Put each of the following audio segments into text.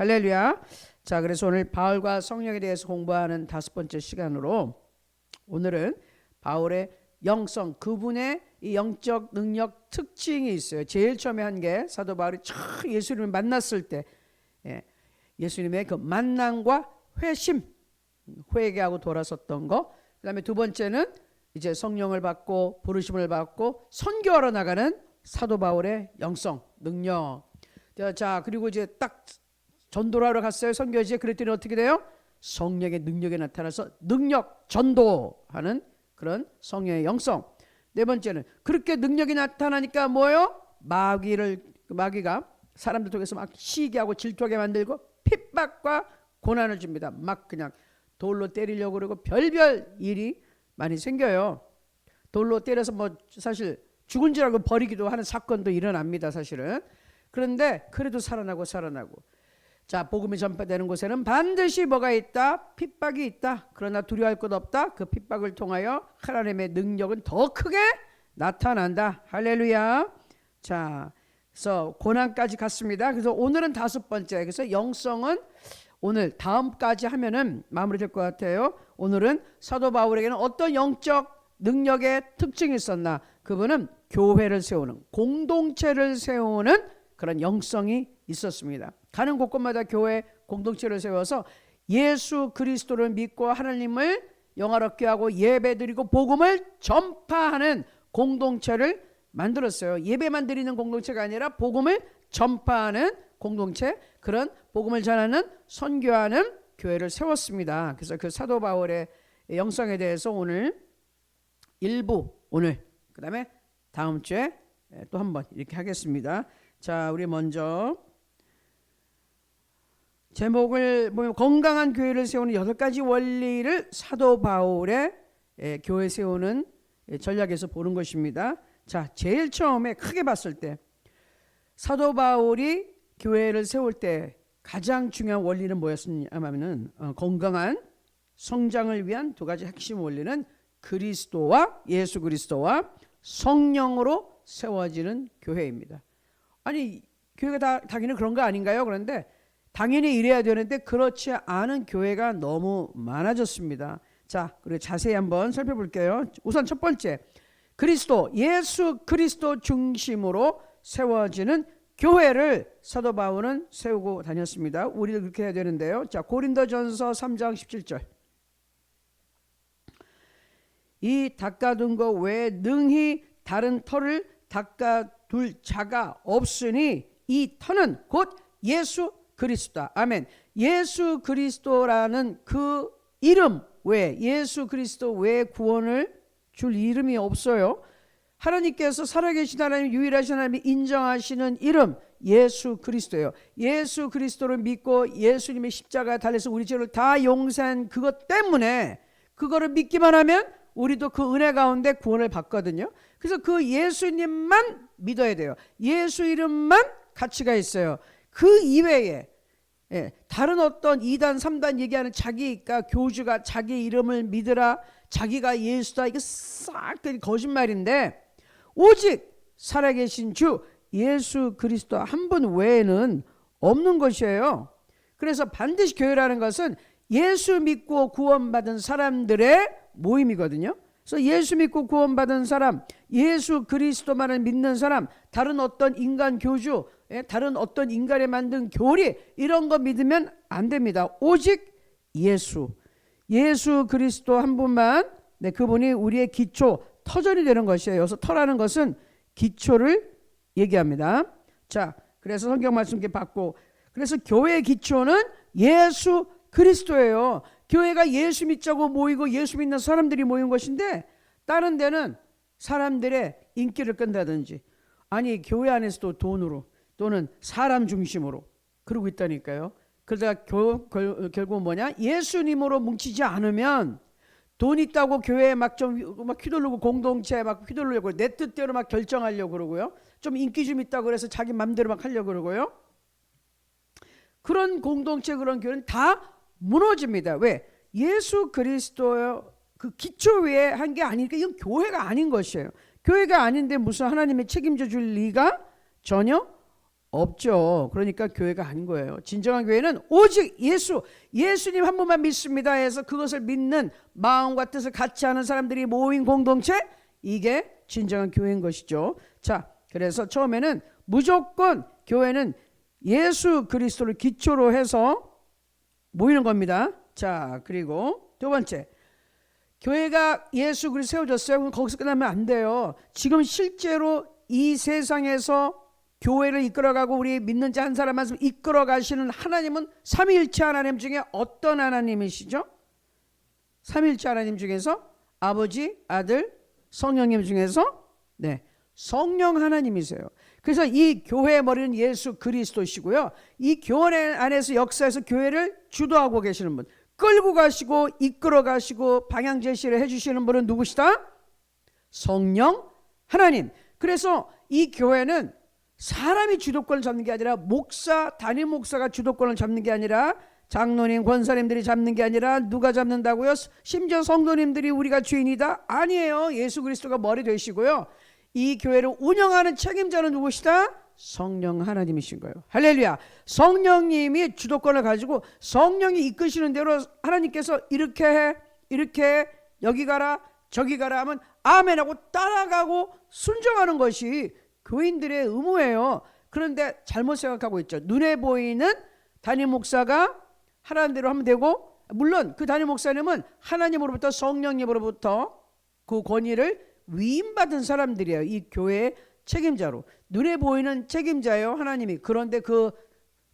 할렐루야. 자, 그래서 오늘 바울과 성령에 대해서 공부하는 5번째 시간으로 오늘은 바울의 영성, 그분의 이 영적 능력 특징이 있어요. 제일 처음에 한 게 사도 바울이 처음 예수님을 만났을 때 예수님의 그 만남과 회심, 회개하고 돌아섰던 거. 그 다음에 두 번째는 이제 성령을 받고 부르심을 받고 선교하러 나가는 사도 바울의 영성, 능력. 자, 그리고 이제 딱 전도를 하러 갔어요. 선교지에. 그랬더니 어떻게 돼요? 성령의 능력이 나타나서 능력 전도하는 그런 성령의 영성. 네 번째는 그렇게 능력이 나타나니까 뭐예요? 마귀가 사람들 통해서 막 시기하고 질투하게 만들고 핍박과 고난을 줍니다. 막 그냥 돌로 때리려고 그러고 별별 일이 많이 생겨요. 돌로 때려서 뭐 사실 죽은 줄 알고 버리기도 하는 사건도 일어납니다, 사실은. 그런데 그래도 살아나고. 자, 복음이 전파되는 곳에는 반드시 뭐가 있다? 핍박이 있다. 그러나 두려워할 것 없다. 그 핍박을 통하여 하나님의 능력은 더 크게 나타난다. 할렐루야. 자, 그래서 고난까지 갔습니다. 그래서 오늘은 5번째. 그래서 영성은 오늘 다음까지 하면은 마무리될 것 같아요. 오늘은 사도 바울에게는 어떤 영적 능력의 특징이 있었나? 그분은 교회를 세우는, 공동체를 세우는 그런 영성이 있었습니다. 가는 곳곳마다 교회 공동체를 세워서 예수 그리스도를 믿고 하나님을 영화롭게 하고 예배드리고 복음을 전파하는 공동체를 만들었어요. 예배만 드리는 공동체가 아니라 복음을 전파하는 공동체, 그런 복음을 전하는 선교하는 교회를 세웠습니다. 그래서 그 사도 바울의 영성에 대해서 오늘 일부, 오늘 그 다음에 다음 주에 또 한번 이렇게 하겠습니다. 자, 우리 먼저 제목을 보면 건강한 교회를 세우는 8가지 원리를 사도 바울의 교회 세우는 전략에서 보는 것입니다. 자, 제일 처음에 크게 봤을 때 사도 바울이 교회를 세울 때 가장 중요한 원리는 뭐였냐면은 건강한 성장을 위한 2가지 핵심 원리는 그리스도와 예수 그리스도와 성령으로 세워지는 교회입니다. 아니, 교회가 당연히 그런 거 아닌가요? 그런데 당연히 이래야 되는데 그렇지 않은 교회가 너무 많아졌습니다. 자, 그리고 자세히 한번 살펴볼게요. 우선 첫 번째, 그리스도, 예수 그리스도 중심으로 세워지는 교회를 사도 바울은 세우고 다녔습니다. 우리도 그렇게 해야 되는데요. 자, 고린도전서 3장 17절. 이 닦아둔 것 외에 능히 다른 터를 닦아둘 자가 없으니 이 터는 곧 예수 그리스도다. 아멘. 예수 그리스도라는 그 이름 외에, 예수 그리스도 외에 구원을 줄 이름이 없어요. 하나님께서 살아계신 하나님, 유일하신 하나님이 인정하시는 이름 예수 그리스도예요. 예수 그리스도를 믿고 예수님의 십자가에 달려서 우리 죄를 다 용서한 그것 때문에 그거를 믿기만 하면 우리도 그 은혜 가운데 구원을 받거든요. 그래서 그 예수님만 믿어야 돼요. 예수 이름만 가치가 있어요. 그 이외에 다른 어떤 2단 3단 얘기하는 자기가 교주가 자기 이름을 믿으라, 자기가 예수다, 이게 싹 거짓말인데 오직 살아계신 주 예수 그리스도 한 분 외에는 없는 것이에요. 그래서 반드시 교회라는 것은 예수 믿고 구원받은 사람들의 모임이거든요. 그래서 예수 믿고 구원받은 사람, 예수 그리스도만을 믿는 사람, 다른 어떤 인간 교주, 다른 어떤 인간에 만든 교리, 이런 거 믿으면 안 됩니다. 오직 예수 그리스도 한 분만, 그분이 우리의 기초, 터전이 되는 것이에요. 여기서 터라는 것은 기초를 얘기합니다. 자, 그래서 성경 말씀 이렇게 받고, 그래서 교회의 기초는 예수 그리스도예요. 교회가 예수 믿자고 모이고 예수 믿는 사람들이 모인 것인데 다른 데는 사람들의 인기를 끈다든지, 아니 교회 안에서도 돈으로 또는 사람 중심으로 그러고 있다니까요. 그러다가 결국 뭐냐? 예수님으로 뭉치지 않으면 돈 있다고 교회에 막 휘둘르고 공동체에 막 휘둘르려고 내 뜻대로 막 결정하려고 그러고요. 좀 인기 좀 있다고 그래서 자기 맘대로 막 하려고 그러고요. 그런 공동체, 그런 교회는 다 무너집니다. 왜? 예수 그리스도의 그 기초 위에 한 게 아니니까 이건 교회가 아닌 것이에요. 교회가 아닌데 무슨 하나님의 책임져 줄 리가 전혀 없죠. 그러니까 교회가 아닌 거예요. 진정한 교회는 오직 예수님 한 분만 믿습니다 해서 그것을 믿는 마음과 뜻을 같이 하는 사람들이 모인 공동체, 이게 진정한 교회인 것이죠. 자, 그래서 처음에는 무조건 교회는 예수 그리스도를 기초로 해서 모이는 겁니다. 자, 그리고 두 번째, 교회가 예수 그리스도 세워졌어요. 그럼 거기서 끝나면 안 돼요. 지금 실제로 이 세상에서 교회를 이끌어가고 우리 믿는 자 한 사람 한 사람 이끌어가시는 하나님은 삼위일체 하나님 중에 어떤 하나님이시죠? 삼위일체 하나님 중에서 아버지, 아들, 성령님 중에서 성령 하나님이세요. 그래서 이 교회의 머리는 예수 그리스도시고요. 이 교회 안에서 역사에서 교회를 주도하고 계시는 분, 끌고 가시고 이끌어 가시고 방향 제시를 해주시는 분은 누구시다? 성령 하나님. 그래서 이 교회는 사람이 주도권을 잡는 게 아니라 담임 목사가 주도권을 잡는 게 아니라 장로님, 권사님들이 잡는 게 아니라 누가 잡는다고요? 심지어 성도님들이 우리가 주인이다? 아니에요. 예수 그리스도가 머리 되시고요. 이 교회를 운영하는 책임자는 누구시다? 성령 하나님이신 거예요. 할렐루야. 성령님이 주도권을 가지고 성령이 이끄시는 대로 하나님께서 이렇게 해, 이렇게 해, 여기 가라, 저기 가라 하면 아멘하고 따라가고 순종하는 것이 교인들의 의무예요. 그런데 잘못 생각하고 있죠. 눈에 보이는 담임 목사가 하라는 대로 하면 되고, 물론 그 담임 목사님은 하나님으로부터 성령님으로부터 그 권위를 위임받은 사람들이에요. 이 교회의 책임자로. 눈에 보이는 책임자예요, 하나님이. 그런데 그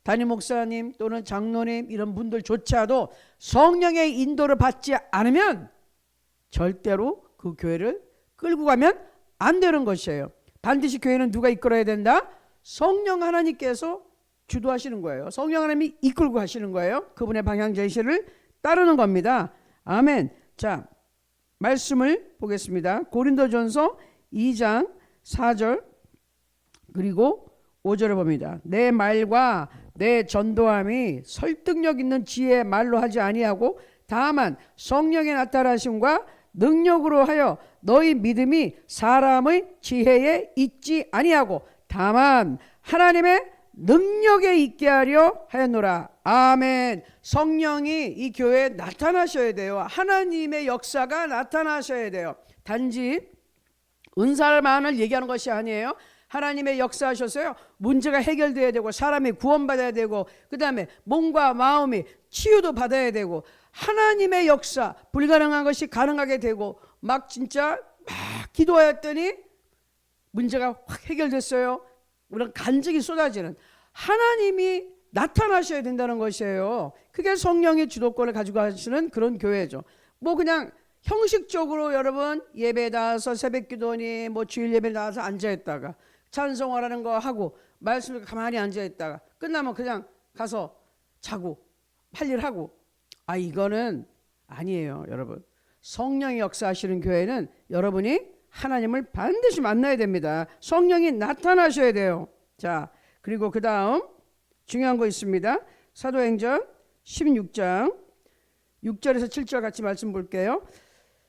담임 목사님 또는 장로님 이런 분들조차도 성령의 인도를 받지 않으면 절대로 그 교회를 끌고 가면 안 되는 것이에요. 반드시 교회는 누가 이끌어야 된다? 성령 하나님께서 주도하시는 거예요. 성령 하나님이 이끌고 가시는 거예요. 그분의 방향 제시를 따르는 겁니다. 아멘. 자, 말씀을 보겠습니다. 고린도전서 2장 4절 그리고 5절을 봅니다. 내 말과 내 전도함이 설득력 있는 지혜의 말로 하지 아니하고 다만 성령의 나타나심과 능력으로 하여 너희 믿음이 사람의 지혜에 있지 아니하고 다만 하나님의 능력에 있게 하려 하였노라. 아멘. 성령이 이 교회에 나타나셔야 돼요. 하나님의 역사가 나타나셔야 돼요. 단지 은사만을 얘기하는 것이 아니에요. 하나님의 역사하셔서요, 문제가 해결돼야 되고 사람이 구원받아야 되고 그 다음에 몸과 마음이 치유도 받아야 되고 하나님의 역사, 불가능한 것이 가능하게 되고 막 진짜 막 기도하였더니 문제가 확 해결됐어요. 그런 간증이 쏟아지는, 하나님이 나타나셔야 된다는 것이에요. 그게 성령의 주도권을 가지고 하시는 그런 교회죠. 뭐 그냥 형식적으로 여러분 예배 나와서 새벽기도니 뭐 주일 예배 나와서 앉아있다가 찬송하라는 거 하고 말씀을 가만히 앉아있다가 끝나면 그냥 가서 자고 할 일 하고, 이거는 아니에요. 여러분, 성령이 역사하시는 교회는 여러분이 하나님을 반드시 만나야 됩니다. 성령이 나타나셔야 돼요. 자, 그리고 그 다음 중요한 거 있습니다. 사도행전 16장 6절에서 7절 같이 말씀 볼게요.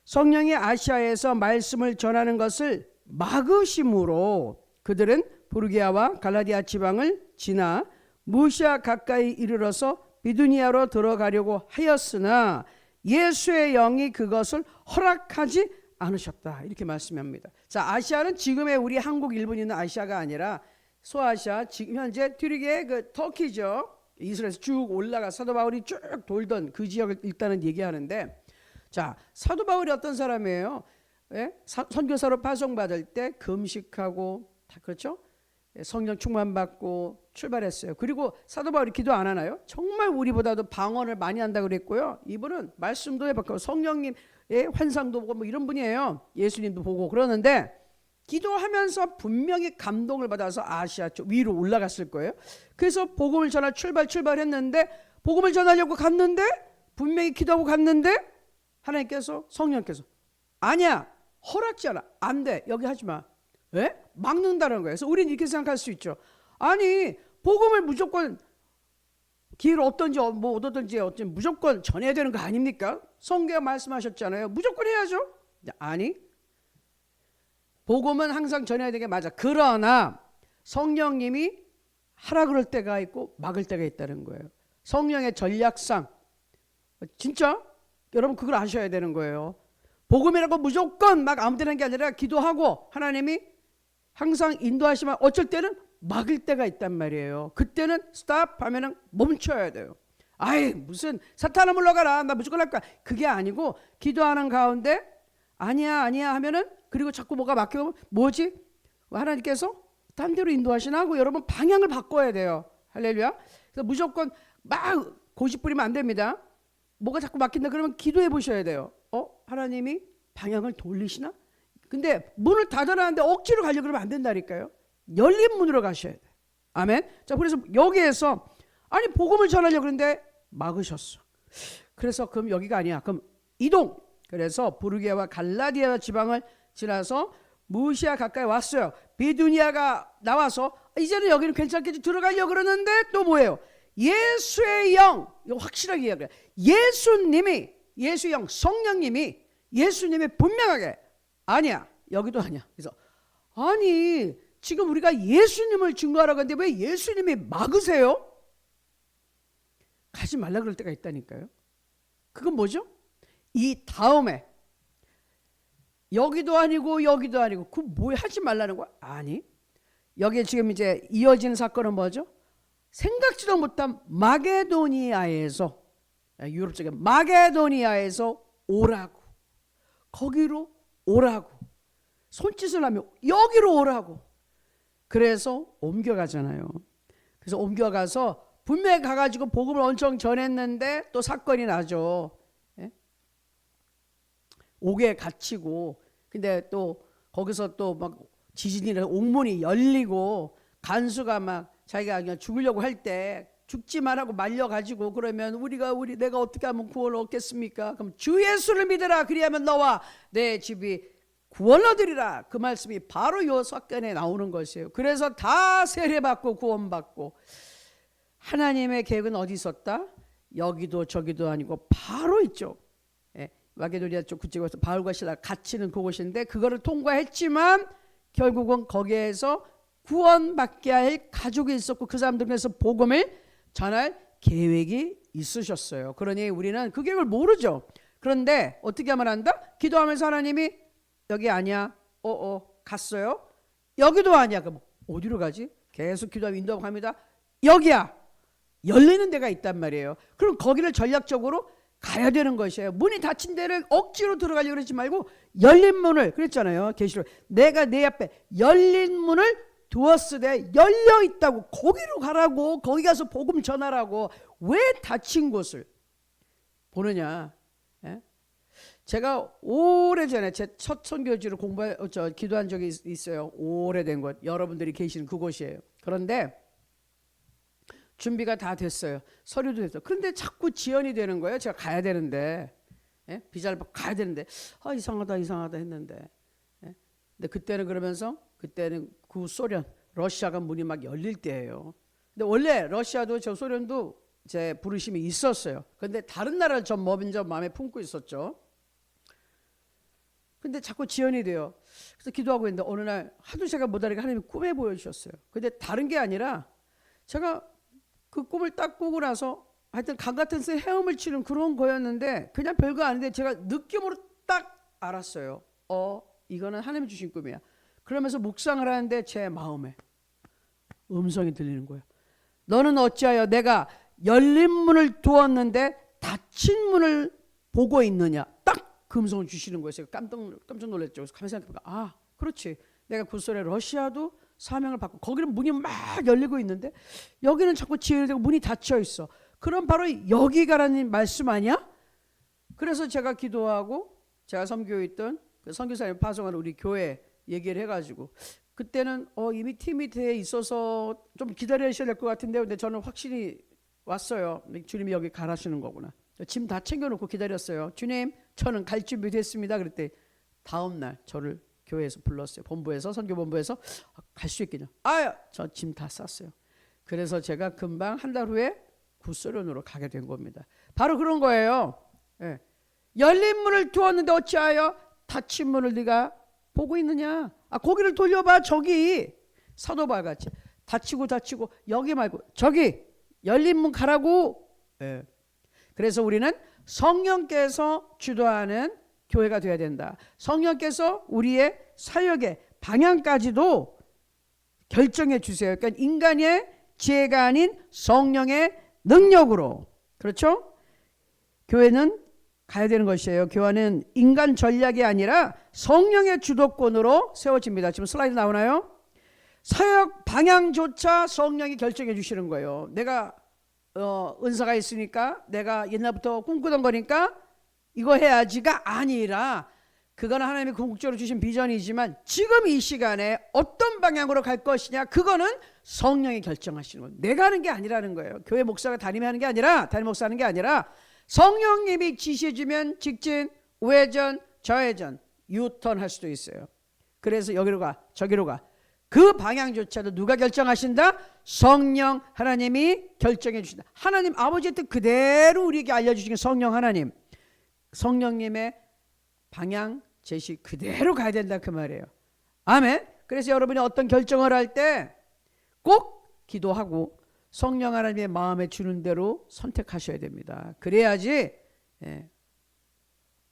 성령이 아시아에서 말씀을 전하는 것을 막으심으로 그들은 부르기아와 갈라디아 지방을 지나 무시아 가까이 이르러서 비두니아로 들어가려고 하였으나 예수의 영이 그것을 허락하지 않으셨다. 이렇게 말씀합니다. 자, 아시아는 지금의 우리 한국, 일본 있는 아시아가 아니라 소아시아, 지금 현재 튀르기의 그 터키죠. 이스라엘에서 쭉 올라가 사도 바울이 쭉 돌던 그 지역을 일단은 얘기하는데, 자, 사도 바울이 어떤 사람이에요? 선교사로 파송받을 때 금식하고 다 그렇죠? 성령 충만받고 출발했어요. 그리고 사도 바울이 기도 안 하나요? 정말 우리보다도 방언을 많이 한다고 그랬고요. 이분은 말씀도 해봤고 성령님의 환상도 보고 뭐 이런 분이에요. 예수님도 보고 그러는데 기도하면서 분명히 감동을 받아서 아시아 쪽 위로 올라갔을 거예요. 그래서 복음을 전할 출발했는데, 복음을 전하려고 갔는데 분명히 기도하고 갔는데 하나님께서, 성령께서 아니야, 허락지 않아, 안 돼, 여기 하지 마. 왜? 막는다는 거예요. 그래서 우리는 이렇게 생각할 수 있죠. 아니, 복음을 무조건 기회를 얻든지 뭐 얻었든지 무조건 전해야 되는 거 아닙니까? 성경에 말씀하셨잖아요. 무조건 해야죠. 아니, 복음은 항상 전해야 되는 게 맞아. 그러나 성령님이 하라 그럴 때가 있고 막을 때가 있다는 거예요. 성령의 전략상 진짜 여러분 그걸 아셔야 되는 거예요. 복음이라고 무조건 막 아무 데나 하는 게 아니라 기도하고 하나님이 항상 인도하시면 어쩔 때는 막을 때가 있단 말이에요. 그때는 스탑 하면은 멈춰야 돼요. 아이 무슨 사탄아 물러가라 나 무조건 할 거야. 그게 아니고 기도하는 가운데 아니야 하면은 그리고 자꾸 뭐가 막히면 뭐지? 하나님께서 딴 데로 인도하시나 하고 여러분 방향을 바꿔야 돼요. 할렐루야. 그래서 무조건 막 고집 부리면 안 됩니다. 뭐가 자꾸 막힌다 그러면 기도해 보셔야 돼요. 하나님이 방향을 돌리시나? 근데 문을 닫아놨는데 억지로 가려고 그러면 안 된다니까요. 열린 문으로 가셔야 돼요. 아멘. 자, 그래서 여기에서 아니 복음을 전하려고 그러는데 막으셨어. 그래서 그럼 여기가 아니야. 그럼 이동. 그래서 부르기아와 갈라디아 지방을 지나서 무시아 가까이 왔어요. 비두니아가 나와서 이제는 여기는 괜찮겠지 들어가려고 그러는데 또 뭐예요? 예수의 영, 이거 확실하게 이야기해요. 예수님이, 예수의 영, 성령님이 예수님이 분명하게 아니야, 여기도 아니야. 그래서 아니 지금 우리가 예수님을 증거하라고 하는데 왜 예수님이 막으세요? 가지 말라 그럴 때가 있다니까요. 그건 뭐죠? 이 다음에 여기도 아니고 여기도 아니고 그 뭐 하지 말라는 거야? 아니 여기에 지금 이제 이어지는 사건은 뭐죠? 생각지도 못한 마게도니아에서 유럽 쪽에 마게도니아에서 오라고 거기로 오라고 손짓을 하며 여기로 오라고 그래서 옮겨가잖아요. 그래서 옮겨가서 분명히 가가지고 복음을 엄청 전했는데 또 사건이 나죠. 예? 옥에 갇히고 근데 또 거기서 또 막 지진이나 옥문이 열리고 간수가 막 자기가 그냥 죽으려고 할 때 죽지만 하고 말려가지고 그러면 내가 어떻게 하면 구원을 얻겠습니까? 그럼 주 예수를 믿으라 그리하면 너와 내 집이 구원을 얻으리라. 그 말씀이 바로 요 사건에 나오는 것이에요. 그래서 다 세례받고 구원받고 하나님의 계획은 어디 있었다? 여기도 저기도 아니고 바로 이쪽 마게도니아 쪽 그쪽에서 바울과 실라가 갇히는 그곳인데 그거를 통과했지만 결국은 거기에서 구원받게 할 가족이 있었고 그 사람들에서 복음을 전할 계획이 있으셨어요. 그러니 우리는 그 계획을 모르죠. 그런데 어떻게 하면 한다? 기도하면서 하나님이 여기 아니야. 갔어요. 여기도 아니야. 그럼 어디로 가지? 계속 기도하면 인도하고 갑니다. 여기야. 열리는 데가 있단 말이에요. 그럼 거기를 전략적으로 가야 되는 것이에요. 문이 닫힌 데를 억지로 들어가려고 그러지 말고 열린 문을 그랬잖아요. 계시록 내가 내 앞에 열린 문을 두었으되 열려 있다고 거기로 가라고 거기 가서 복음 전하라고 왜 닫힌 곳을 보느냐. 예? 제가 오래전에 제 첫 선교지로 기도한 적이 있어요. 오래된 곳 여러분들이 계시는 그곳이에요. 그런데 준비가 다 됐어요. 서류도 됐어요. 그런데 자꾸 지연이 되는 거예요. 제가 가야 되는데 비자를 받고 가야 되는데 이상하다 했는데 근데 그때는 구소련 러시아가 문이 막 열릴 때예요. 근데 원래 러시아도 저 소련도 제 부르심이 있었어요. 그런데 다른 나라를 전 먼저 마음에 품고 있었죠. 근데 자꾸 지연이 돼요. 그래서 기도하고 있는데 어느 날 하도 제가 못하니까 하나님이 꿈에 보여주셨어요. 근데 다른 게 아니라 제가 그 꿈을 딱 꾸고 나서 하여튼 강 같은 새 헤엄을 치는 그런 거였는데 그냥 별거 아닌데 제가 느낌으로 딱 알았어요. 이거는 하나님이 주신 꿈이야. 그러면서 묵상을 하는데 제 마음에 음성이 들리는 거예요. 너는 어찌하여 내가 열린 문을 두었는데 닫힌 문을 보고 있느냐. 딱 그 음성을 주시는 거예요. 제가 깜짝 놀랐죠. 그래서 가만히 생각해보니까 그렇지. 내가 구소련 러시아도 사명을 받고 거기는 문이 막 열리고 있는데 여기는 자꾸 지연되고 문이 닫혀 있어. 그럼 바로 여기 가라는 말씀 아니야? 그래서 제가 기도하고 제가 섬교에 있던 그 선교사님 파송하는 우리 교회 얘기를 해가지고 그때는 이미 팀이 돼 있어서 좀 기다려야 될 것 같은데 근데 저는 확신이 왔어요. 주님이 여기 가라시는 거구나. 짐 다 챙겨놓고 기다렸어요. 주님 저는 갈 준비 됐습니다. 그랬더니 다음날 저를 교회에서 불렀어요. 본부에서 선교본부에서 갈 수 있겠냐. 저 짐 다 쌌어요. 그래서 제가 금방 한 달 후에 구소련으로 가게 된 겁니다. 바로 그런 거예요. 열린 문을 두었는데 어찌하여 닫힌 문을 네가 보고 있느냐. 고기를 돌려봐. 저기 사도바같이 다치고 여기 말고 저기 열린 문 가라고. 예. 그래서 우리는 성령께서 주도하는 교회가 되어야 된다. 성령께서 우리의 사역의 방향까지도 결정해 주세요. 그러니까 인간의 지혜가 아닌 성령의 능력으로. 그렇죠? 교회는 가야 되는 것이에요. 교회는 인간 전략이 아니라 성령의 주도권으로 세워집니다. 지금 슬라이드 나오나요? 사역 방향조차 성령이 결정해 주시는 거예요. 내가 은사가 있으니까, 내가 옛날부터 꿈꾸던 거니까 이거 해야지가 아니라, 그거는 하나님이 궁극적으로 주신 비전이지만 지금 이 시간에 어떤 방향으로 갈 것이냐, 그거는 성령이 결정하시는 거예요. 내가 하는 게 아니라는 거예요. 교회 목사가 담임 하는 게 아니라, 담임 목사 하는 게 아니라 성령님이 지시해주면 직진, 우회전, 좌회전, 유턴 할 수도 있어요. 그래서 여기로 가, 저기로 가. 그 방향조차도 누가 결정하신다? 성령 하나님이 결정해 주신다. 하나님 아버지의 뜻 그대로 우리에게 알려주신 성령 하나님, 성령님의 방향 제시 그대로 가야 된다, 그 말이에요. 아멘. 그래서 여러분이 어떤 결정을 할 때 꼭 기도하고 성령 하나님의 마음에 주는 대로 선택하셔야 됩니다. 그래야지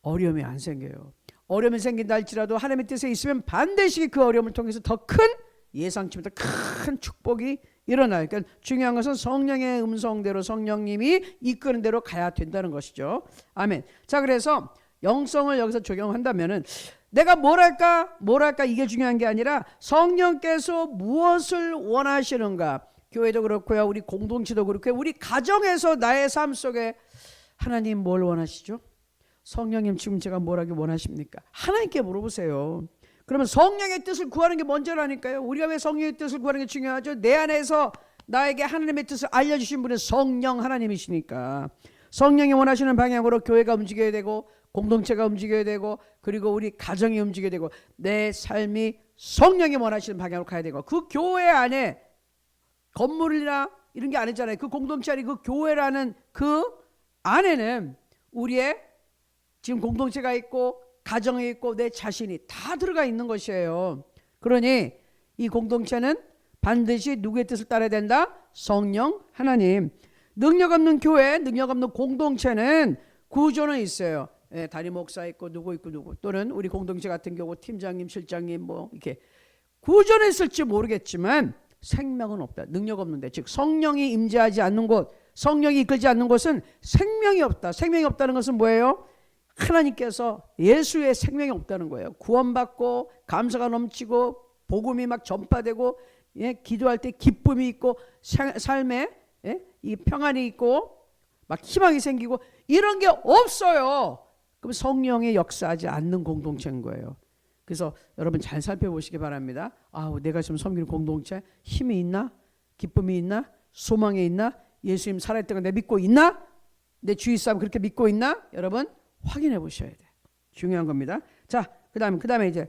어려움이 안 생겨요. 어려움이 생긴다 할지라도 하나님의 뜻에 있으면 반드시 그 어려움을 통해서 더 큰 예상치 못한 큰 축복이 일어나요. 그러니까 중요한 것은 성령의 음성대로, 성령님이 이끄는 대로 가야 된다는 것이죠. 아멘. 자, 그래서 영성을 여기서 적용한다면은 내가 뭘 할까 이게 중요한 게 아니라 성령께서 무엇을 원하시는가. 교회도 그렇고요, 우리 공동체도 그렇고요, 우리 가정에서 나의 삶 속에 하나님 뭘 원하시죠? 성령님 지금 제가 뭘 하기 원하십니까? 하나님께 물어보세요. 그러면 성령의 뜻을 구하는 게 먼저라니까요. 우리가 왜 성령의 뜻을 구하는 게 중요하죠? 내 안에서 나에게 하나님의 뜻을 알려주신 분은 성령 하나님이시니까 성령이 원하시는 방향으로 교회가 움직여야 되고, 공동체가 움직여야 되고, 그리고 우리 가정이 움직여야 되고, 내 삶이 성령이 원하시는 방향으로 가야 되고, 그 교회 안에 건물이나 이런 게 아니잖아요. 그 공동체 안에, 그 교회라는 그 안에는 우리의 지금 공동체가 있고 가정이 있고 내 자신이 다 들어가 있는 것이에요. 그러니 이 공동체는 반드시 누구의 뜻을 따라야 된다? 성령 하나님. 능력 없는 교회, 능력 없는 공동체는 구조는 있어요. 담임 목사 있고 누구 있고 누구, 또는 우리 공동체 같은 경우 팀장님, 실장님 뭐 이렇게 구조는 있을지 모르겠지만 생명은 없다. 능력 없는데, 즉 성령이 임재하지 않는 곳, 성령이 이끌지 않는 곳은 생명이 없다. 생명이 없다는 것은 뭐예요? 하나님께서 예수의 생명이 없다는 거예요. 구원받고 감사가 넘치고 복음이 막 전파되고, 기도할 때 기쁨이 있고 삶에 이 평안이 있고 막 희망이 생기고 이런 게 없어요. 그럼 성령의 역사하지 않는 공동체인 거예요. 그래서 여러분 잘 살펴보시기 바랍니다. 내가 지금 섬기는 공동체 힘이 있나? 기쁨이 있나? 소망이 있나? 예수님 살아있다는 걸 내가 믿고 있나? 내 주위 사람 그렇게 믿고 있나? 여러분 확인해 보셔야 돼. 중요한 겁니다. 자, 그다음에 이제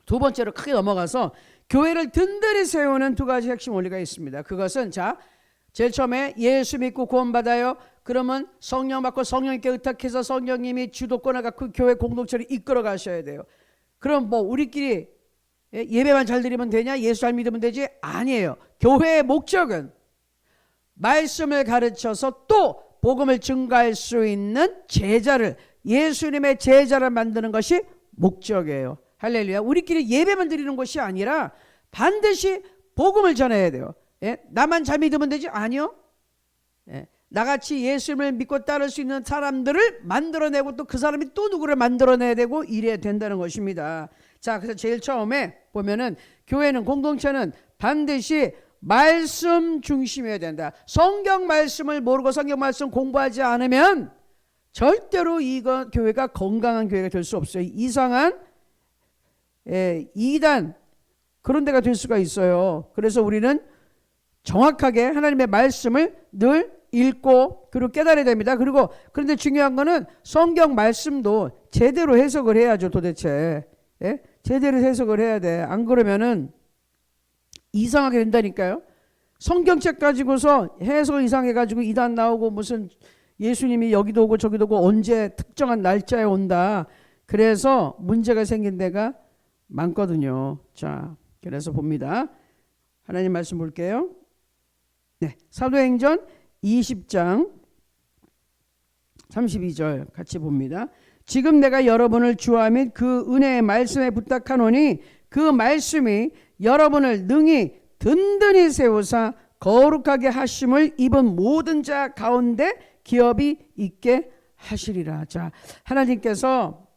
두 번째로 크게 넘어가서 교회를 든든히 세우는 두 가지 핵심 원리가 있습니다. 그것은 자, 제일 처음에 예수 믿고 구원받아요. 그러면 성령 받고 성령님께 의탁해서 성령님이 주도권을 갖고 교회 공동체를 이끌어 가셔야 돼요. 그럼 뭐 우리끼리 예배만 잘 드리면 되냐? 예수 잘 믿으면 되지? 아니에요. 교회의 목적은 말씀을 가르쳐서 또 복음을 증가할 수 있는 제자를, 예수님의 제자를 만드는 것이 목적이에요. 할렐루야. 우리끼리 예배만 드리는 것이 아니라 반드시 복음을 전해야 돼요. 나만 잘 믿으면 되지? 아니요. 나같이 예수님을 믿고 따를 수 있는 사람들을 만들어내고 또 그 사람이 또 누구를 만들어내야 되고 이래야 된다는 것입니다. 자, 그래서 제일 처음에 보면은 교회는, 공동체는 반드시 말씀 중심이어야 된다. 성경 말씀을 모르고 성경 말씀 공부하지 않으면 절대로 이거 교회가 건강한 교회가 될 수 없어요. 이상한 이단 그런 데가 될 수가 있어요. 그래서 우리는 정확하게 하나님의 말씀을 늘 읽고 그리고 깨달아야 됩니다. 그런데 중요한 거는 성경 말씀도 제대로 해석을 해야죠. 도대체 제대로 해석을 해야 돼. 안 그러면은 이상하게 된다니까요. 성경책 가지고서 해석을 이상해가지고 이단 나오고 무슨 예수님이 여기도 오고 저기도 오고 언제 특정한 날짜에 온다. 그래서 문제가 생긴 데가 많거든요. 자, 그래서 봅니다. 하나님 말씀 볼게요. 네, 사도행전 20장 32절 같이 봅니다. 지금 내가 여러분을 주와 및 그 은혜의 말씀에 부탁하노니 그 말씀이 여러분을 능히 든든히 세우사 거룩하게 하심을 입은 모든 자 가운데 기업이 있게 하시리라. 자, 하나님께서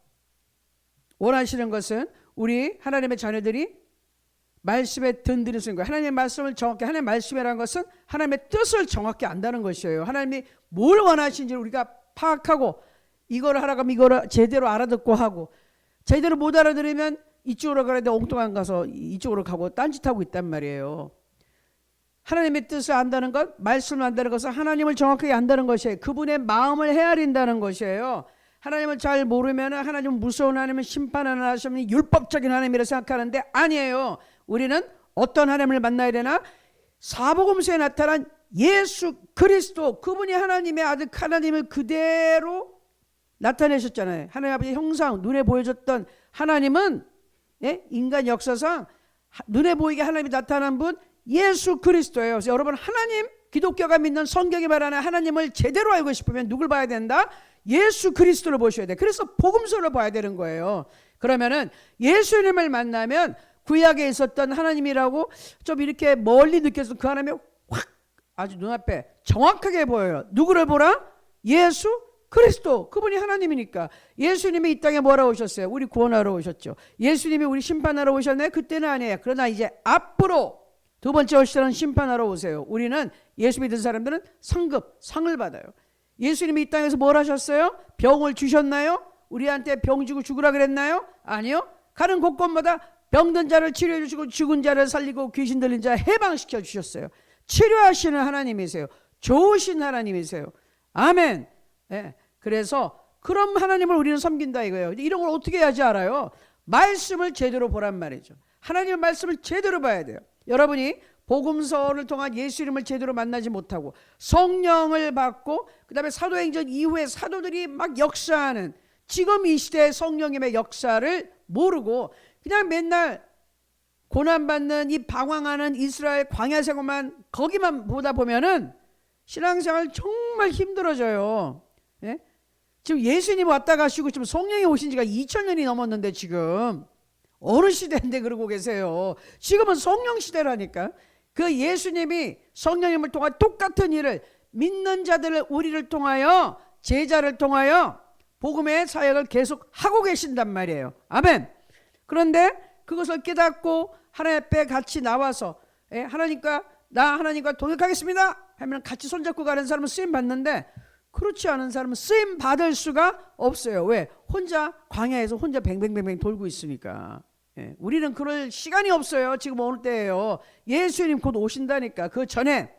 원하시는 것은 우리 하나님의 자녀들이 말씀에 든든히 쓰는 거예요. 하나님의 말씀을 정확히, 하나님의 말씀이라는 것은 하나님의 뜻을 정확히 안다는 것이에요. 하나님이 뭘 원하시는지 우리가 파악하고 이거를 하라고 하면 이거를 제대로 알아듣고 하고, 제대로 못 알아들으면 이쪽으로 가는데 엉뚱한 가서 이쪽으로 가고 딴짓하고 있단 말이에요. 하나님의 뜻을 안다는 것, 말씀을 안다는 것은 하나님을 정확하게 안다는 것이에요. 그분의 마음을 헤아린다는 것이에요. 하나님을 잘 모르면 하나님은 무서운 하나님은 심판하는 하나님이 율법적인 하나님이라 생각하는데 아니에요. 우리는 어떤 하나님을 만나야 되나? 사복음서에 나타난 예수 그리스도, 그분이 하나님의 아들 하나님을 그대로 나타내셨잖아요. 하나님 아버지의 형상, 눈에 보여줬던 하나님은 인간 역사상 눈에 보이게 하나님이 나타난 분 예수 그리스도예요. 그래서 여러분, 하나님, 기독교가 믿는 성경이 말하는 하나님을 제대로 알고 싶으면 누굴 봐야 된다? 예수 그리스도를 보셔야 돼. 그래서 복음서를 봐야 되는 거예요. 그러면은 예수님을 만나면 구약에 있었던 하나님이라고 좀 이렇게 멀리 느껴서 그 하나님이 확 아주 눈앞에 정확하게 보여요. 누구를 보라? 예수 그리스도. 그분이 하나님이니까. 예수님이 이 땅에 뭐하러 오셨어요? 우리 구원하러 오셨죠. 예수님이 우리 심판하러 오셨나요? 그때는 아니에요. 그러나 이제 앞으로 두 번째 오시는 심판하러 오세요. 우리는 예수 믿은 사람들은 상급, 상을 받아요. 예수님이 이 땅에서 뭘 하셨어요? 병을 주셨나요? 우리한테 병 주고 죽으라 그랬나요? 아니요. 가는 곳곳마다 병든 자를 치료해 주시고 죽은 자를 살리고 귀신 들린 자 해방시켜 주셨어요. 치료하시는 하나님이세요. 좋으신 하나님이세요. 아멘. 네. 그래서 그런 하나님을 우리는 섬긴다 이거예요. 이런 걸 어떻게 해야지 알아요? 말씀을 제대로 보란 말이죠. 하나님의 말씀을 제대로 봐야 돼요. 여러분이 복음서를 통한 예수님을 제대로 만나지 못하고 성령을 받고 그 다음에 사도행전 이후에 사도들이 막 역사하는 지금 이 시대의 성령님의 역사를 모르고 그냥 맨날 고난받는 이 방황하는 이스라엘 광야 생활만 거기만 보다 보면은 신앙생활 정말 힘들어져요. 예? 지금 예수님 왔다 가시고 지금 성령이 오신 지가 2000년이 넘었는데 지금 어느 시대인데 그러고 계세요. 지금은 성령 시대라니까. 그 예수님이 성령님을 통한 똑같은 일을 믿는 자들을 우리를 통하여 제자를 통하여 복음의 사역을 계속 하고 계신단 말이에요. 아멘. 그런데 그것을 깨닫고 하나님 앞에 같이 나와서 하나님과 동역하겠습니다 하면 같이 손잡고 가는 사람은 쓰임 받는데 그렇지 않은 사람은 쓰임 받을 수가 없어요. 왜? 혼자 광야에서 혼자 뱅뱅뱅뱅 돌고 있으니까. 우리는 그럴 시간이 없어요. 지금 어느 때예요. 예수님 곧 오신다니까. 그 전에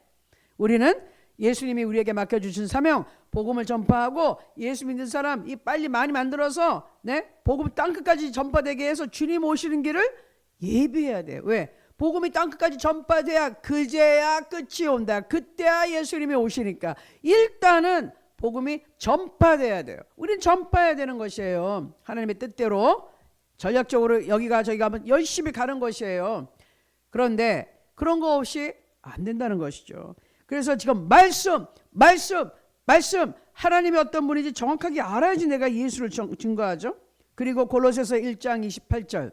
우리는 예수님이 우리에게 맡겨주신 사명, 복음을 전파하고 예수 믿는 사람 이 빨리 많이 만들어서 복음 땅끝까지 전파되게 해서 주님 오시는 길을 예비해야 돼요. 왜? 복음이 땅끝까지 전파돼야 그제야 끝이 온다. 그때야 예수님이 오시니까 일단은 복음이 전파돼야 돼요. 우리는 전파해야 되는 것이에요. 하나님의 뜻대로 전략적으로 여기가 저기가 하면 열심히 가는 것이에요. 그런데 그런 거 없이 안 된다는 것이죠. 그래서 지금 말씀 하나님이 어떤 분인지 정확하게 알아야지 내가 예수를 증거하죠. 그리고 골로새서 1장 28절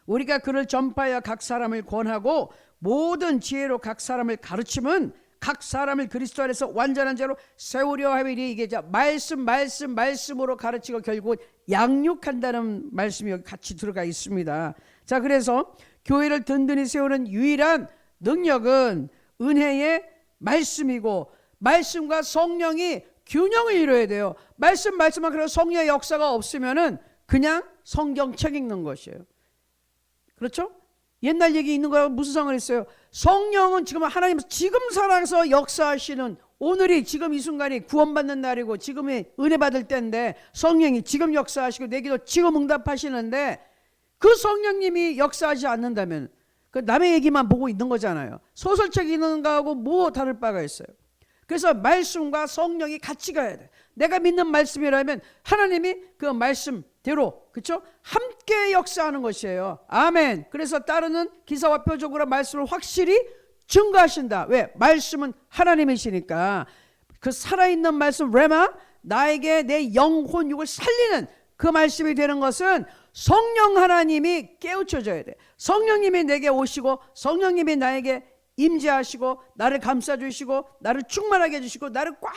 우리가 그를 전파하여 각 사람을 권하고 모든 지혜로 각 사람을 가르치면 각 사람을 그리스도 안에서 완전한 자로 세우려 하리니 이게 말씀으로 가르치고 결국 양육한다는 말씀이 여기 같이 들어가 있습니다. 자, 그래서 교회를 든든히 세우는 유일한 능력은 은혜의 말씀이고 말씀과 성령이 균형을 이루어야 돼요. 말씀만 그래서 성령의 역사가 없으면은 그냥 성경책 읽는 것이에요. 그렇죠? 옛날 얘기 있는 거하고 무슨 상관이 있어요? 성령은 지금 하나님 지금 살아서 역사하시는 오늘이 지금 이 순간이 구원받는 날이고 지금이 은혜 받을 때인데 성령이 지금 역사하시고 내 기도 지금 응답하시는데 그 성령님이 역사하지 않는다면 그 남의 얘기만 보고 있는 거잖아요. 소설책 읽는 거하고 뭐 다를 바가 있어요. 그래서 말씀과 성령이 같이 가야 돼. 내가 믿는 말씀이라면 하나님이 그 말씀 대로, 그렇죠? 함께 역사하는 것이에요. 아멘. 그래서 따르는 기사와 표적으로 말씀을 확실히 증거하신다. 왜? 말씀은 하나님이시니까. 그 살아있는 말씀 레마, 나에게 내 영혼 육을 살리는 그 말씀이 되는 것은 성령 하나님이 깨우쳐져야 돼. 성령님이 내게 오시고 성령님이 나에게 임재하시고 나를 감싸주시고 나를 충만하게 해주시고 나를 꽉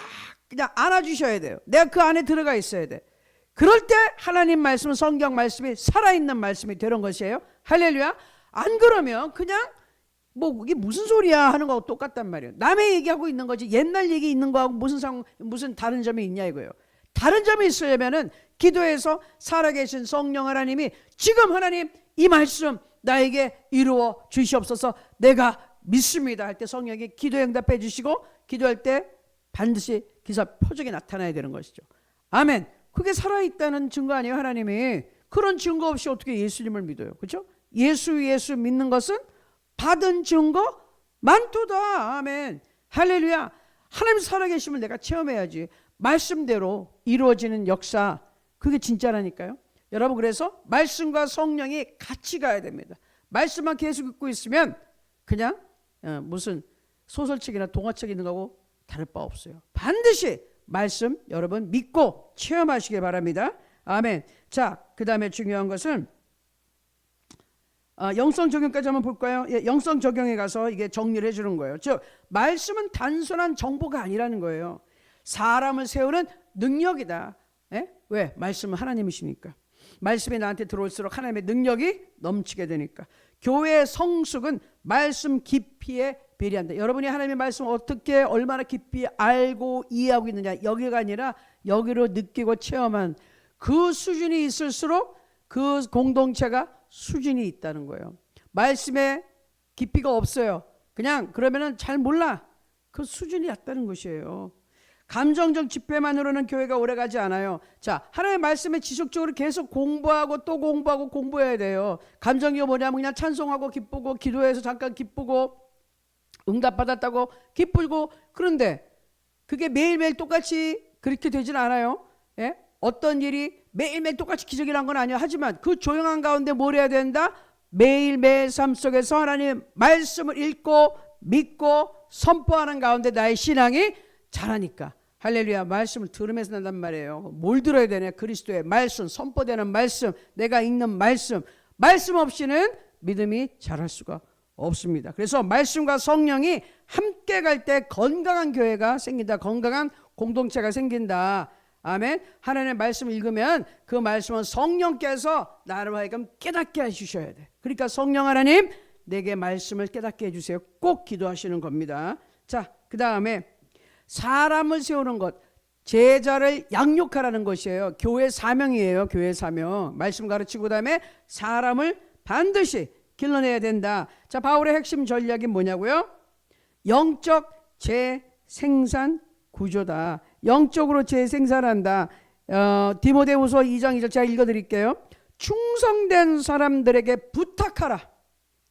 그냥 안아주셔야 돼요. 내가 그 안에 들어가 있어야 돼. 그럴 때 하나님 말씀, 성경 말씀이 살아있는 말씀이 되는 것이에요. 할렐루야. 안 그러면 그냥 뭐 이게 무슨 소리야 하는 거하고 똑같단 말이에요. 남의 얘기하고 있는 거지 옛날 얘기 있는 거하고 무슨 다른 점이 있냐 이거예요. 다른 점이 있으려면은 기도해서 살아계신 성령 하나님이 지금 하나님 이 말씀 나에게 이루어 주시옵소서 내가 믿습니다 할 때 성령이 기도 응답해 주시고 기도할 때 반드시 기사 표적이 나타나야 되는 것이죠. 아멘. 그게 살아있다는 증거 아니에요. 하나님이 그런 증거 없이 어떻게 예수님을 믿어요. 그렇죠? 예수 믿는 것은 받은 증거 많도다. 아멘. 할렐루야. 하나님 살아계심을 내가 체험해야지. 말씀대로 이루어지는 역사 그게 진짜라니까요. 여러분 그래서 말씀과 성령이 같이 가야 됩니다. 말씀만 계속 읽고 있으면 그냥 무슨 소설책이나 동화책 있는 거하고 다를 바 없어요. 반드시 말씀 여러분 믿고 체험하시기 바랍니다. 아멘. 자, 그 다음에 중요한 것은 영성 적용까지 한번 볼까요? 예, 영성 적용에 가서 이게 정리를 해주는 거예요. 즉 말씀은 단순한 정보가 아니라는 거예요. 사람을 세우는 능력이다. 예? 왜? 말씀은 하나님이시니까. 말씀이 나한테 들어올수록 하나님의 능력이 넘치게 되니까. 교회의 성숙은 말씀 깊이에 배려한다. 여러분이 하나님의 말씀을 어떻게 얼마나 깊이 알고 이해하고 있느냐 여기가 아니라 여기로 느끼고 체험한 그 수준이 있을수록 그 공동체가 수준이 있다는 거예요. 말씀에 깊이가 없어요. 그냥 그러면은 잘 몰라. 그 수준이 낮다는 것이에요. 감정적 집회만으로는 교회가 오래가지 않아요. 자, 하나님의 말씀에 지속적으로 계속 공부하고 또 공부하고 공부해야 돼요. 감정이 뭐냐면 그냥 찬송하고 기쁘고 기도해서 잠깐 기쁘고 응답받았다고 기쁘고 그런데 그게 매일매일 똑같이 그렇게 되진 않아요. 예? 어떤 일이 매일매일 똑같이 기적이란 건 아니에요. 하지만 그 조용한 가운데 뭘 해야 된다? 매일매일 삶 속에서 하나님 말씀을 읽고 믿고 선포하는 가운데 나의 신앙이 자라니까. 할렐루야. 말씀을 들으면서 난단 말이에요. 뭘 들어야 되냐? 그리스도의 말씀, 선포되는 말씀, 내가 읽는 말씀. 말씀 없이는 믿음이 자랄 수가 없습니다. 그래서 말씀과 성령이 함께 갈 때 건강한 교회가 생긴다. 건강한 공동체가 생긴다. 아멘. 하나님의 말씀을 읽으면 그 말씀은 성령께서 나를 하여금 깨닫게 해주셔야 돼. 그러니까 성령 하나님 내게 말씀을 깨닫게 해주세요. 꼭 기도하시는 겁니다. 자, 그 다음에 사람을 세우는 것, 제자를 양육하라는 것이에요. 교회 사명이에요. 교회 사명. 말씀 가르치고 그다음에 사람을 반드시 길러내야 된다. 자, 바울의 핵심 전략이 뭐냐고요? 영적 재생산 구조다. 영적으로 재생산한다. 디모데후서 2장 2절 제가 읽어드릴게요. 충성된 사람들에게 부탁하라.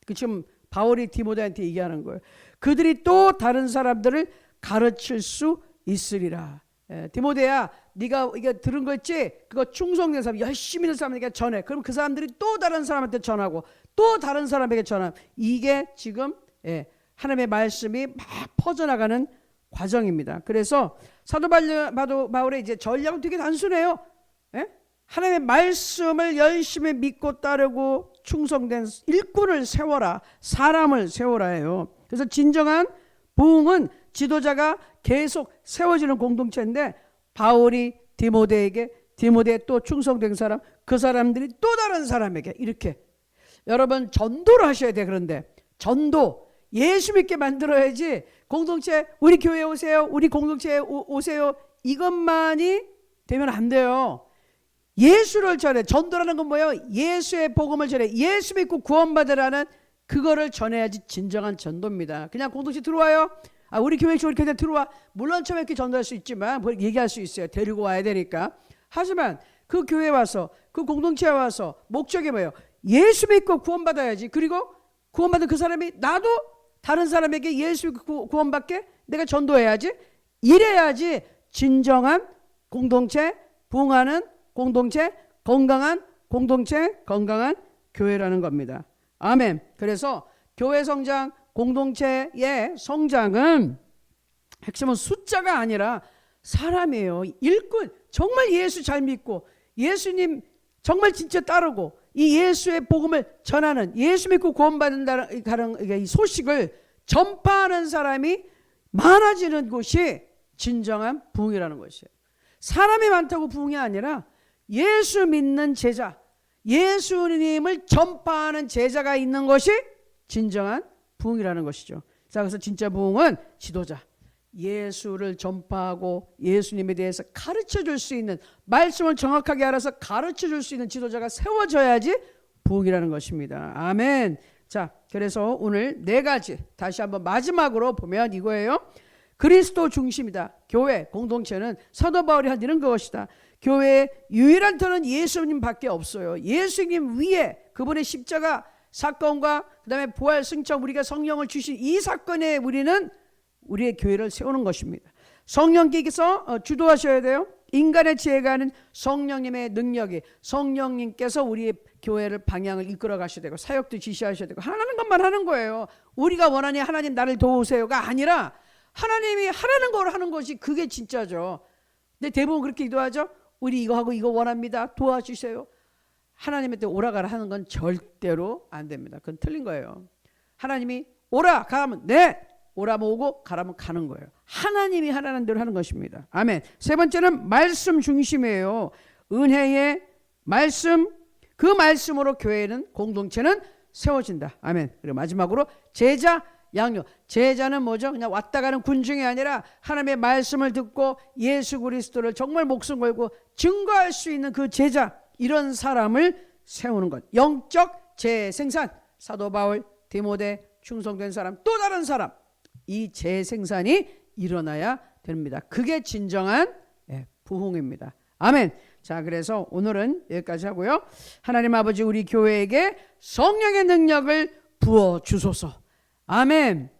그 지금 바울이 디모데한테 얘기하는 거예요. 그들이 또 다른 사람들을 가르칠 수 있으리라. 디모데야, 네가 이거 들은 거 있지? 그거 충성된 사람, 열심히 있는 사람에게 전해. 그럼 그 사람들이 또 다른 사람한테 전하고 또 다른 사람에게 전하고. 이게 지금 하나님의 말씀이 막 퍼져나가는 과정입니다. 그래서 사도 바울의 이제 전략은 되게 단순해요. 하나님의 말씀을 열심히 믿고 따르고 충성된 일꾼을 세워라. 사람을 세워라 해요. 그래서 진정한 부흥은 지도자가 계속 세워지는 공동체인데 바울이 디모데에게, 디모데 또 충성된 사람, 그 사람들이 또 다른 사람에게 이렇게. 여러분 전도를 하셔야 돼. 그런데 전도 예수 믿게 만들어야지. 공동체 우리 교회에 오세요, 우리 공동체에 오세요, 이것만이 되면 안 돼요. 예수를 전해. 전도라는 건 뭐예요? 예수의 복음을 전해. 예수 믿고 구원받으라는 그거를 전해야지 진정한 전도입니다. 그냥 공동체 들어와요. 우리 교회 들어와. 물론 처음에 이렇게 전도할 수 있지만 뭘 얘기할 수 있어요. 데리고 와야 되니까. 하지만 그 교회 와서 그 공동체에 와서 목적이 뭐예요? 예수 믿고 구원받아야지. 그리고 구원받은 그 사람이 나도 다른 사람에게 예수 믿고 구원받게 내가 전도해야지. 이래야지 진정한 공동체, 부흥하는 공동체, 건강한 공동체, 건강한 교회라는 겁니다. 아멘. 그래서 교회 성장, 공동체의 성장은 핵심은 숫자가 아니라 사람이에요. 일꾼, 정말 예수 잘 믿고 예수님 정말 진짜 따르고 이 예수의 복음을 전하는, 예수 믿고 구원받는다는 이 소식을 전파하는 사람이 많아지는 곳이 진정한 부흥이라는 것이에요. 사람이 많다고 부흥이 아니라 예수 믿는 제자, 예수님을 전파하는 제자가 있는 것이 진정한 부흥이라는 것이죠. 자, 그래서 진짜 부흥은 지도자, 예수를 전파하고 예수님에 대해서 가르쳐 줄 수 있는, 말씀을 정확하게 알아서 가르쳐 줄 수 있는 지도자가 세워져야지 부흥이라는 것입니다. 아멘. 자, 그래서 오늘 4가지 다시 한번 마지막으로 보면 이거예요. 그리스도 중심이다. 교회 공동체는 사도 바울이 한 이런 것이다. 교회의 유일한 터는 예수님밖에 없어요. 예수님 위에 그분의 십자가 사건과 그 다음에 부활 승천, 우리가 성령을 주신 이 사건에 우리는 우리의 교회를 세우는 것입니다. 성령께서 주도하셔야 돼요. 인간의 지혜가 아닌 성령님의 능력이, 성령님께서 우리의 교회를 방향을 이끌어 가셔야 되고 사역도 지시하셔야 되고 하라는 것만 하는 거예요. 우리가 원하니 하나님 나를 도우세요가 아니라 하나님이 하라는 걸 하는 것이 그게 진짜죠. 근데 대부분 그렇게 기도하죠. 우리 이거 하고 이거 원합니다. 도와주세요. 하나님한테 오라가라 하는 건 절대로 안 됩니다. 그건 틀린 거예요. 하나님이 오라 가라면 네, 오라면 오고 가라면 가는 거예요. 하나님이 하라는 대로 하는 것입니다. 아멘. 세 번째는 말씀 중심이에요. 은혜의 말씀, 그 말씀으로 교회는, 공동체는 세워진다. 아멘. 그리고 마지막으로 제자 양육. 제자는 뭐죠? 그냥 왔다 가는 군중이 아니라 하나님의 말씀을 듣고 예수 그리스도를 정말 목숨 걸고 증거할 수 있는 그 제자, 이런 사람을 세우는 것. 영적 재생산. 사도 바울, 디모데, 충성된 사람, 또 다른 사람, 이 재생산이 일어나야 됩니다. 그게 진정한 부흥입니다. 아멘. 자, 그래서 오늘은 여기까지 하고요. 하나님 아버지, 우리 교회에게 성령의 능력을 부어 주소서. 아멘.